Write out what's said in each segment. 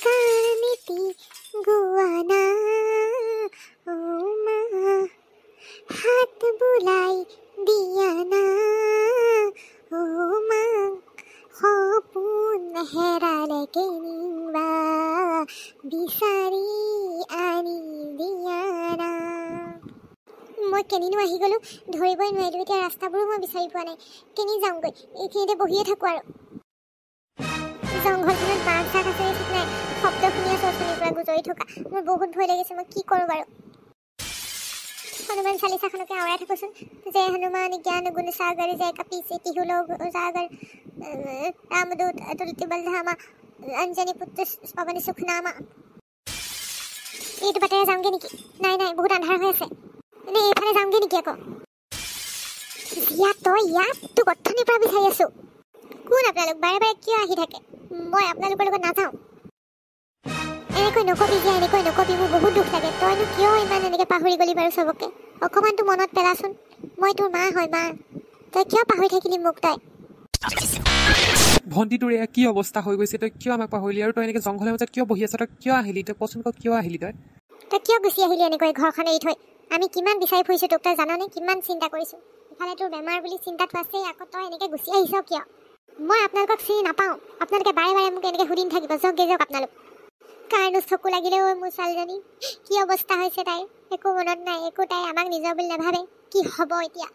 গানেতি গোৱানা ও মা হাত বুলাই দিয়া না ও মা সপোন হেৰালে কেনিবা বিচাৰি আনি দিয়া না। মই কেনিনো আহি গ'লো ধৰিবই নোৱাৰিলোঁ। এতিয়া ৰাস্তাবোৰো মই বিচাৰি পোৱা নাই। কেনি যাওঁগৈ? এইখিনিতে বহিয়ে থাকোঁ আৰু। জংঘলখনত বাঘ চাঘ আছে ঠিক নাই। শব্দ শুনি আছোঁ অথনিৰ পৰা গুজৰি থকা। মোৰ বহুত ভয় লাগিছে। মই কি কৰোঁ বাৰু? হনুমান চালিচাখনকে আওৰাই থাকোঁচোন। জয় হনুমান জ্ঞান গুণ সাগৰ জয় কপীছে তিহু লোক উজাগৰ ৰামদূত তুলসী বলধামা অঞ্জনী পুত্ৰ পৱন সুখনামা। এইটো বাটেৰে যাওঁগৈ নেকি? নাই নাই, বহুত আন্ধাৰ হৈ আছে। এনে এইফালে যাওঁগৈ নেকি আকৌ? তই ইয়াত তোক অথনিৰ পৰা বিচাৰি আছোঁ। কোন আপোনালোক? বাৰে বাৰে কিয় আহি থাকে? মই আপোনালোকৰ লগত নাযাওঁ। এনেকৈ নকবি যে, এনেকৈ নকবি। মোৰ বহুত দুখ লাগে। তইনো কিয় ইমান এনেকৈ পাহৰি গলি বাৰু চবকে? অকণমানতো মনত পেলাচোন। মই তোৰ মা হয়, মা। তই কিয় পাহৰি থাকিলি মোক? তই ভণ্টি, তোৰ এয়া কি অৱস্থা হৈ গৈছে? তই কিয় আমাক পাহৰিলি? আৰু তই এনেকৈ জংঘলৰ মাজত কিয় বহি আছ? তই কিয় আহিলি? তই কচোন ক, কিয় আহিলি? তই কিয় গুচি আহিলি এনেকৈ ঘৰখন এৰি থৈ? আমি কিমান বিচাৰি ফুৰিছোঁ তোক, তই জাননে? কিমান চিন্তা কৰিছোঁ। ইফালে তোৰ বেমাৰ বুলি চিন্তাটো আছেই, আকৌ তই এনেকৈ গুচি আহিছ কিয়? মই আপোনালোকক চিনি নাপাওঁ। আপোনালোকে বাৰে বাৰে মোক এনেকৈ সুধি থাকিব। যাওক আপোনালোক। কাৰণো চকু লাগিলেও মোৰ ছোৱালীজনী কি অৱস্থা হৈছে তাইৰ? একো মনত নাই, একো। তাই আমাক নিজৰ বুলি নাভাবে। কি হ'ব এতিয়া?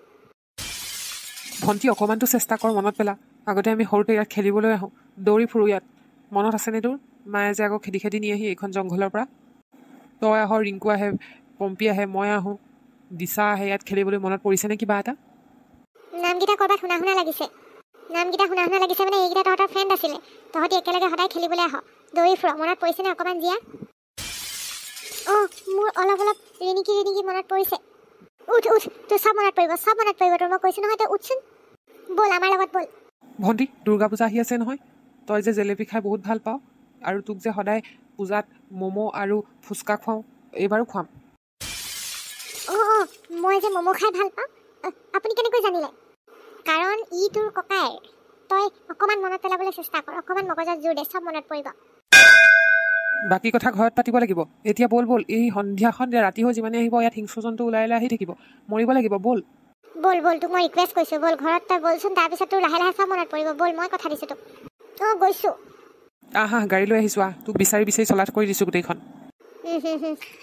ভণ্টি, অকণমানতো চেষ্টা কৰ, মনত পেলা। আগতে আমি সৰুতে ইয়াত খেলিবলৈ আহোঁ, দৌৰি ফুৰোঁ ইয়াত। মনত আছেনে তোৰ? মায়ে যে আকৌ খেদি খেদি নিয়েহি এইখন জংঘলৰ পৰা। তই আহ, ৰিংকু আহে, পম্পী আহে, মই আহোঁ, দিশা আহে ইয়াত খেলিবলৈ। মনত পৰিছেনে কিবা এটা? নামকেইটা ক'ৰবাত শুনা শুনা লাগিছে। নামকেইটা শুনা শুনা লাগিছে মানে এইকেইটা তহঁতৰ ফ্ৰেণ্ড আছিলে। তহঁতি একেলগে সদায় খেলিবলৈ আহ, দৌৰি ফুৰ। মনত পৰিছেনে অকণমান জীয়া? অঁ, মোৰ অলপ অলপ ৰিণিকি মনত পৰিছে। উঠ উঠ, তোৰ চব মনত পৰিব, চব মনত পৰিব তোৰ। মই কৈছোঁ নহয়, তই উঠচোন। ব'ল আমাৰ লগত ব'ল। ভণ্টি, দুৰ্গা পূজা আহি আছে নহয়। তই যে জেলেপি খাই বহুত ভাল পাওঁ, আৰু তোক যে সদায় পূজাত ম'ম' আৰু ফুচকা খুৱাওঁ, এইবাৰো খুৱাম। অঁ, মই যে ম'ম' খাই ভাল পাওঁ। আপুনি কেনেকৈ জানিলে? কাৰণ ই তোৰ ককায়েৰ। তই অকণমান মনত পেলাবলৈ চেষ্টা কৰ, অকণমান মগজত জোৰ দে, চব মনত পৰিব। বাকী কথা ঘৰত পাতিব লাগিব। এতিয়া ব'ল ব'ল, এই সন্ধিয়াখন ৰাতি হৈ যিমানে আহিব ইয়াত হিংস্ৰ জন্তু ওলাই আহি থাকিব, মৰিব লাগিব। ব'ল ব'ল, তোক মই ৰিকুৱেষ্ট কৰিছোঁ, ব'ল ঘৰত। তই ব'লচোন, তাৰপিছত তোৰ লাহে লাহে চব মনত পৰিব। ব'ল, মই কথা দিছোঁ তোক। অঁ, গৈছোঁ। আহা, গাড়ী লৈ আহিছোঁ। তোক বিচাৰি বিচাৰি চলাত কৰি দিছোঁ গোটেইখন।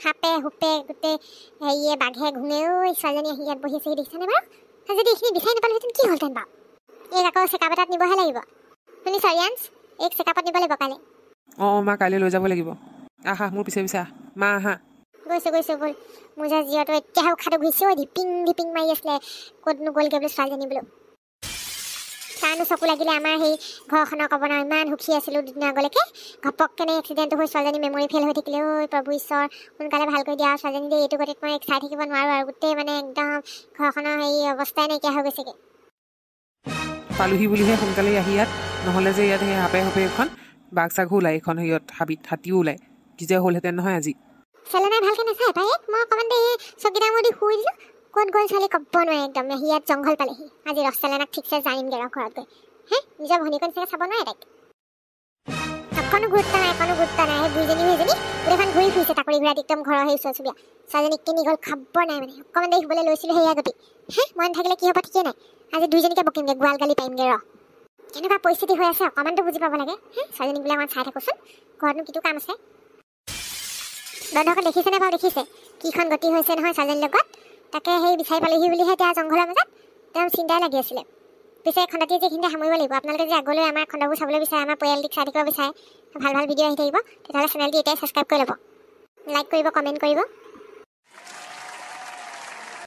সাপে হুপে গোটেই হেৰিয়ে বাঘে ঘূমে। ঐ ছোৱালীজনী আহি ইয়াত বহি আছে, দেখিছানে বাৰু? যদি এইখিনি বিচাৰি নাপালোহেঁতেন কি হ'লহেঁতেন বাৰু? এইক আকৌ চেকআপ এটাত নিবহে লাগিব। শুনিছ ৰিয়াঞ্চ? এইক চেকআপত নিব লাগিব কাইলৈ। অঁ, মা কাইলৈ লৈ যাব লাগিব। আহা, মোৰ পিছে পিছে আহ। মা আহা। গৈছোঁ ব'ল। মোৰ যে জীয়টো এতিয়াহে উশাহটো ঘূৰিছে। ঐ ধিপিং মাৰি আছিলে, ক'তনো গ'লগৈ বোলো ছোৱালীজনী বোলো। তাৰনো চকু লাগিলে আমাৰ সেই ঘৰখনৰ ক'ব নহয়, ইমান সুখী আছিলোঁ দুদিন আগলৈকে। ঘপককেনে এক্সিডেণ্টটো হৈ ছোৱালীজনী মেমৰি ফেইল হৈ থাকিলে। ঐ প্ৰভু ঈশ্বৰ, সোনকালে ভাল কৰি দিয়া আৰু ছোৱালীজনী দেই। এইটো গতিত মই চাই থাকিব নোৱাৰোঁ আৰু। গোটেই মানে একদম ঘৰখনৰ হেৰি অৱস্থাই নাইকিয়া হৈ গৈছেগৈ। পালোহি বুলিহে সোনকালে আহি ইয়াত, নহ'লে যে ইয়াত সেই সাপে হুপে এখন বাঘ চাঘো ওলায়, এইখন হেৰিয়ত হাতীও ওলায়। কি যে হ'লহেঁতেন নহয় আজি। চেলেনাই ভালকৈ নাচায় পাই। মই অকণমান দেৰি চকীদাৰ মই দি শুই দিলোঁ। ক'ত গ'ল ছোৱালী ক'ব নোৱাৰে একদম। সি ইয়াত জংঘল পালেহি। আজি চেলেনাক ঠিকছে জানিমগৈ আৰু ঘৰত গৈ। নিজৰ ভনীকণ চাগে চাব নোৱাৰে তাইক। অকণো গুৰুত্ব নাই। সেই বুঢ়ীজনী গোটেইখন ঘূৰি ফুৰিছে টাকুৰি ঘূৰাই একদম ঘৰৰ সেই ওচৰ চুবুৰীয়া। ছোৱালীজনী কেনি গ'ল খবৰ নাই মানে। অকণমান দেৰি শুবলৈ লৈছিলোঁ সেয়া গতি। মই নাথাকিলে কি হ'ব ঠিকেই নাই। আজি দুইজনীকে বকিমগৈ, গোৱাল গালি পাৰিমগৈ। কেনেকুৱা পৰিস্থিতি হৈ আছে অকণমানতো বুজি পাব লাগে। ছোৱালীজনীক বোলে অকণমান চাই থাকোঁচোন, ঘৰতনো কিটো কাম আছে। বন্ধকত দেখিছেনে বাৰু? দেখিছে কিখন গতি হৈছে নহয় ছোৱালীজনীৰ লগত। তাকে সেই বিচাৰি পালেহি বুলিহে এতিয়া জংঘলৰ মাজত তেওঁ চিন্তাই লাগি আছিলে। পিছে খণ্ডটি যে এইখিনিতে সামৰিব লাগিব। আপোনালোকে যে আগলৈ আমাৰ খণ্ডবোৰ চাবলৈ বিচাৰে, আমাৰ পৰিয়ালটিক চাই থাকিব বিচাৰে, ভাল ভিডিঅ' আহি থাকিব, তেতিয়াহ'লে চেনেলটি এতিয়াই ছাবস্ক্ৰাইব কৰি ল'ব, লাইক কৰিব, কমেণ্ট কৰিব।